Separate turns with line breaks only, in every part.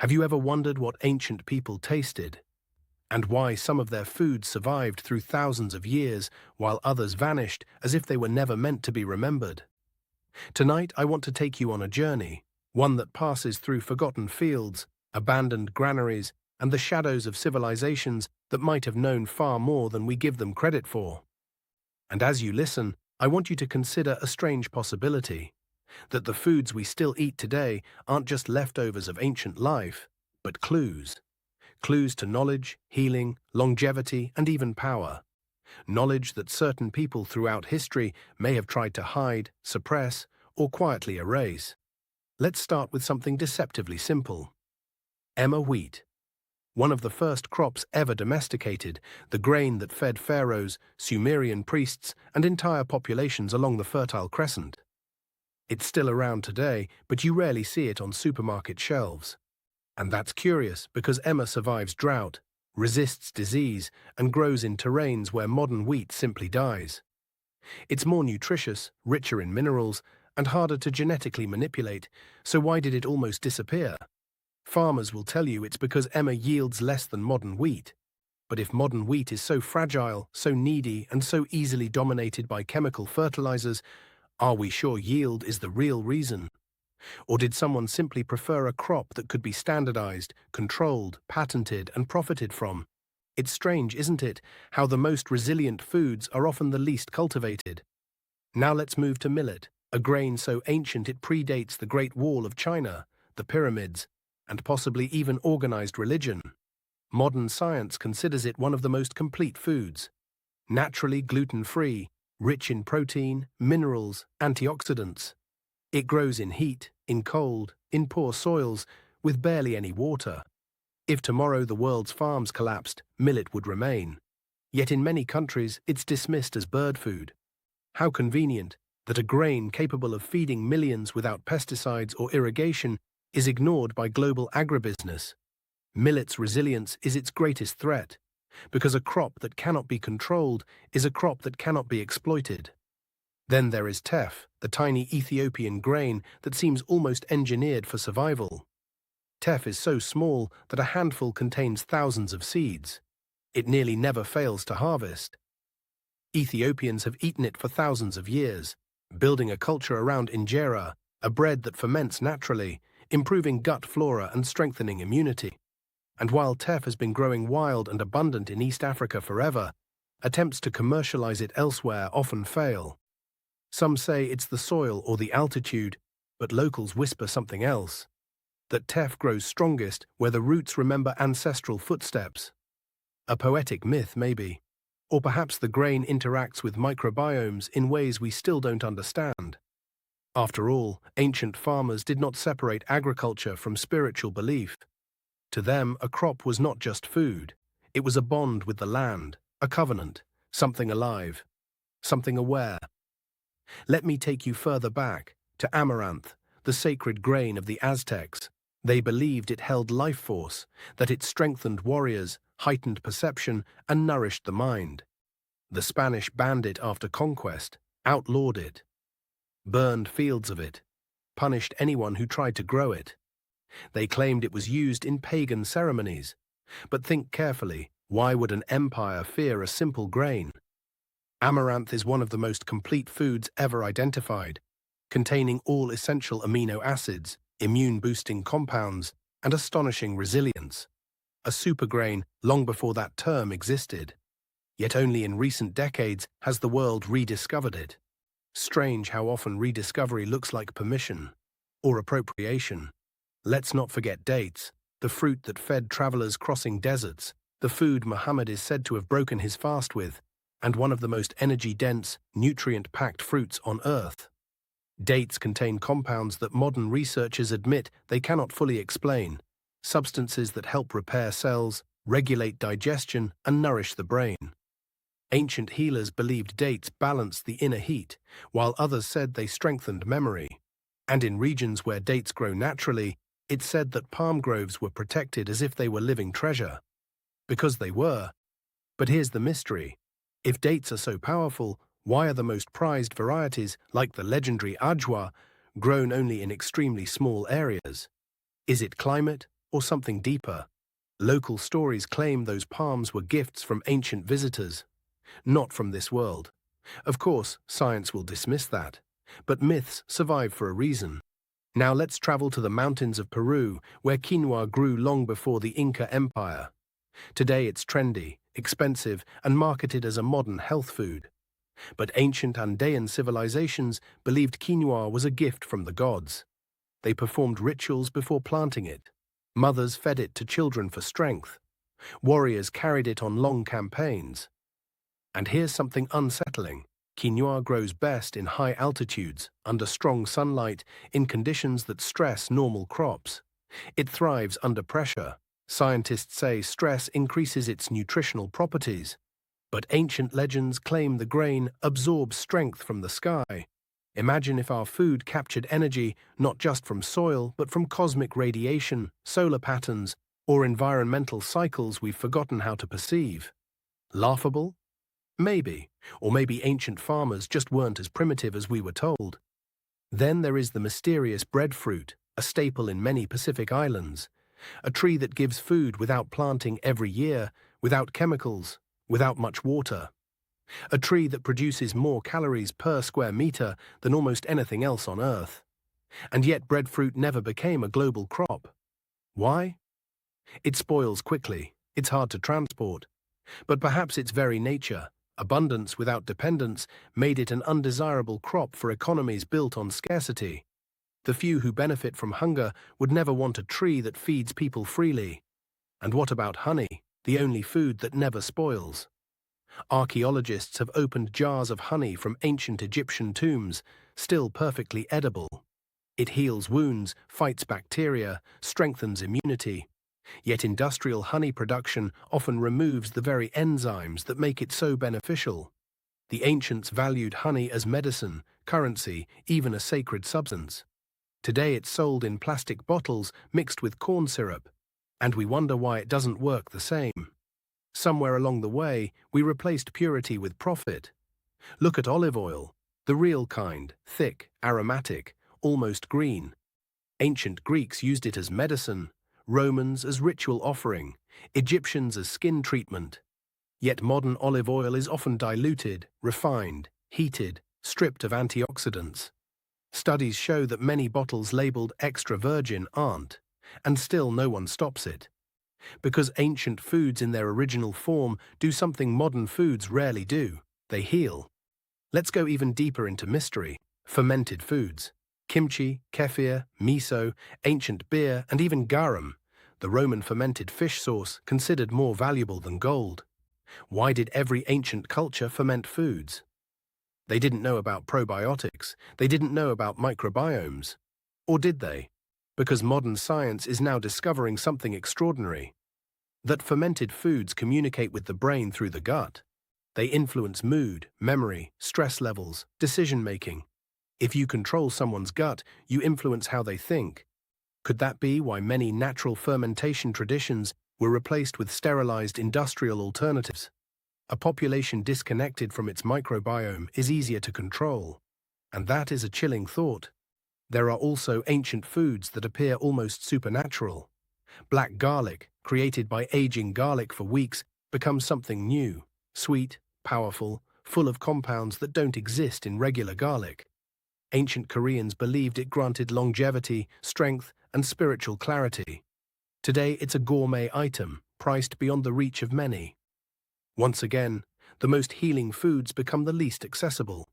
Have you ever wondered what ancient people tasted, and why some of their foods survived through thousands of years while others vanished as if they were never meant to be remembered? Tonight I want to take you on a journey, one that passes through forgotten fields, abandoned granaries, and the shadows of civilizations that might have known far more than we give them credit for. And as you listen, I want you to consider a strange possibility, that the foods we still eat today aren't just leftovers of ancient life, but clues. Clues to knowledge, healing, longevity, and even power. Knowledge that certain people throughout history may have tried to hide, suppress, or quietly erase. Let's start with something deceptively simple. Emmer wheat. One of the first crops ever domesticated, the grain that fed pharaohs, Sumerian priests, and entire populations along the Fertile Crescent. It's still around today, but you rarely see it on supermarket shelves. And that's curious because emmer survives drought, resists disease, and grows in terrains where modern wheat simply dies. It's more nutritious, richer in minerals, and harder to genetically manipulate, so why did it almost disappear? Farmers will tell you it's because emmer yields less than modern wheat. But if modern wheat is so fragile, so needy, and so easily dominated by chemical fertilizers, are we sure yield is the real reason? Or did someone simply prefer a crop that could be standardized, controlled, patented, and profited from? It's strange, isn't it, how the most resilient foods are often the least cultivated? Now let's move to millet, a grain so ancient it predates the Great Wall of China, the pyramids, and possibly even organized religion. Modern science considers it one of the most complete foods. Naturally gluten-free, rich in protein, minerals, antioxidants. It grows in heat, in cold, in poor soils, with barely any water. If tomorrow the world's farms collapsed, millet would remain. Yet in many countries, it's dismissed as bird food. How convenient that a grain capable of feeding millions without pesticides or irrigation is ignored by global agribusiness. Millet's resilience is its greatest threat, because a crop that cannot be controlled is a crop that cannot be exploited. Then there is teff, the tiny Ethiopian grain that seems almost engineered for survival. Teff is so small that a handful contains thousands of seeds. It nearly never fails to harvest. Ethiopians have eaten it for thousands of years, building a culture around injera, a bread that ferments naturally, improving gut flora and strengthening immunity. And while teff has been growing wild and abundant in East Africa forever, attempts to commercialize it elsewhere often fail. Some say it's the soil or the altitude, but locals whisper something else. That teff grows strongest where the roots remember ancestral footsteps. A poetic myth, maybe. Or perhaps the grain interacts with microbiomes in ways we still don't understand. After all, ancient farmers did not separate agriculture from spiritual belief. To them, a crop was not just food. It was a bond with the land, a covenant, something alive, something aware. Let me take you further back, to amaranth, the sacred grain of the Aztecs. They believed it held life force, that it strengthened warriors, heightened perception, and nourished the mind. The Spanish banned it after conquest, outlawed it, burned fields of it, punished anyone who tried to grow it. They claimed it was used in pagan ceremonies. But think carefully, why would an empire fear a simple grain? Amaranth is one of the most complete foods ever identified, containing all essential amino acids, immune-boosting compounds, and astonishing resilience. A supergrain long before that term existed. Yet only in recent decades has the world rediscovered it. Strange how often rediscovery looks like permission or appropriation. Let's not forget dates, the fruit that fed travelers crossing deserts, the food Muhammad is said to have broken his fast with, and one of the most energy-dense, nutrient-packed fruits on Earth. Dates contain compounds that modern researchers admit they cannot fully explain, substances that help repair cells, regulate digestion, and nourish the brain. Ancient healers believed dates balanced the inner heat, while others said they strengthened memory. And in regions where dates grow naturally, it's said that palm groves were protected as if they were living treasure. Because they were. But here's the mystery. If dates are so powerful, why are the most prized varieties, like the legendary ajwa, grown only in extremely small areas? Is it climate, or something deeper? Local stories claim those palms were gifts from ancient visitors, not from this world. Of course, science will dismiss that, but myths survive for a reason. Now let's travel to the mountains of Peru, where quinoa grew long before the Inca Empire. Today it's trendy, expensive, and marketed as a modern health food. But ancient Andean civilizations believed quinoa was a gift from the gods. They performed rituals before planting it. Mothers fed it to children for strength. Warriors carried it on long campaigns. And here's something unsettling. Quinoa grows best in high altitudes, under strong sunlight, in conditions that stress normal crops. It thrives under pressure. Scientists say stress increases its nutritional properties. But ancient legends claim the grain absorbs strength from the sky. Imagine if our food captured energy not just from soil, but from cosmic radiation, solar patterns, or environmental cycles we've forgotten how to perceive. Laughable? Maybe. Or maybe ancient farmers just weren't as primitive as we were told. Then there is the mysterious breadfruit, a staple in many Pacific islands. A tree that gives food without planting every year, without chemicals, without much water. A tree that produces more calories per square meter than almost anything else on Earth. And yet breadfruit never became a global crop. Why? It spoils quickly, it's hard to transport. But perhaps its very nature, abundance without dependence, made it an undesirable crop for economies built on scarcity. The few who benefit from hunger would never want a tree that feeds people freely. And what about honey, the only food that never spoils? Archaeologists have opened jars of honey from ancient Egyptian tombs, still perfectly edible. It heals wounds, fights bacteria, strengthens immunity. Yet industrial honey production often removes the very enzymes that make it so beneficial. The ancients valued honey as medicine, currency, even a sacred substance. Today it's sold in plastic bottles mixed with corn syrup, and we wonder why it doesn't work the same. Somewhere along the way, we replaced purity with profit. Look at olive oil, the real kind, thick, aromatic, almost green. Ancient Greeks used it as medicine, Romans as ritual offering, Egyptians as skin treatment. Yet modern olive oil is often diluted, refined, heated, stripped of antioxidants. Studies show that many bottles labeled extra virgin aren't, and still no one stops it. Because ancient foods in their original form do something modern foods rarely do. They heal. Let's go even deeper into mystery. Fermented foods. Kimchi, kefir, miso, ancient beer, and even garum, the Roman fermented fish sauce, considered more valuable than gold. Why did every ancient culture ferment foods? They didn't know about probiotics. They didn't know about microbiomes. Or did they? Because modern science is now discovering something extraordinary. That fermented foods communicate with the brain through the gut. They influence mood, memory, stress levels, decision-making. If you control someone's gut, you influence how they think. Could that be why many natural fermentation traditions were replaced with sterilized industrial alternatives? A population disconnected from its microbiome is easier to control. And that is a chilling thought. There are also ancient foods that appear almost supernatural. Black garlic, created by aging garlic for weeks, becomes something new, sweet, powerful, full of compounds that don't exist in regular garlic. Ancient Koreans believed it granted longevity, strength, and spiritual clarity. Today it's a gourmet item, priced beyond the reach of many. Once again, the most healing foods become the least accessible.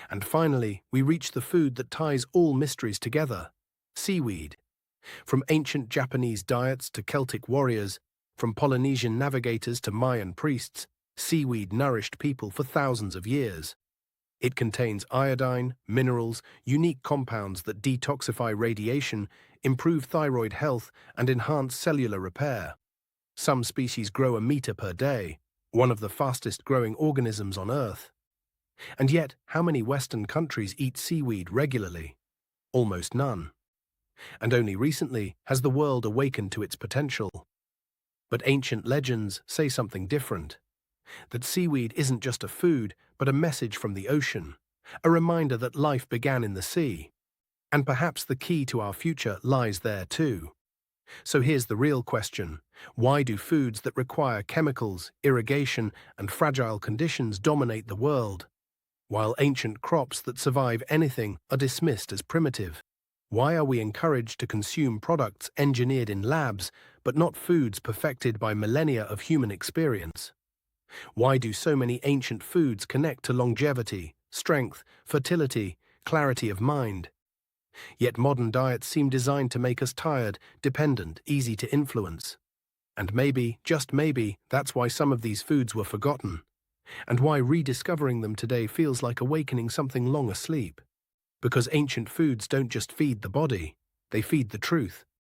And finally, we reach the food that ties all mysteries together: seaweed. From ancient Japanese diets to Celtic warriors, from Polynesian navigators to Mayan priests, seaweed nourished people for thousands of years. It contains iodine, minerals, unique compounds that detoxify radiation, improve thyroid health, and enhance cellular repair. Some species grow a meter per day, one of the fastest-growing organisms on Earth. And yet, how many Western countries eat seaweed regularly? Almost none. And only recently has the world awakened to its potential. But ancient legends say something different. That seaweed isn't just a food, but a message from the ocean, a reminder that life began in the sea. And perhaps the key to our future lies there too. So here's the real question. Why do foods that require chemicals, irrigation, and fragile conditions dominate the world, while ancient crops that survive anything are dismissed as primitive? Why are we encouraged to consume products engineered in labs, but not foods perfected by millennia of human experience? Why do so many ancient foods connect to longevity, strength, fertility, clarity of mind? Yet modern diets seem designed to make us tired, dependent, easy to influence. And maybe, just maybe, that's why some of these foods were forgotten, and why rediscovering them today feels like awakening something long asleep. Because ancient foods don't just feed the body, they feed the truth.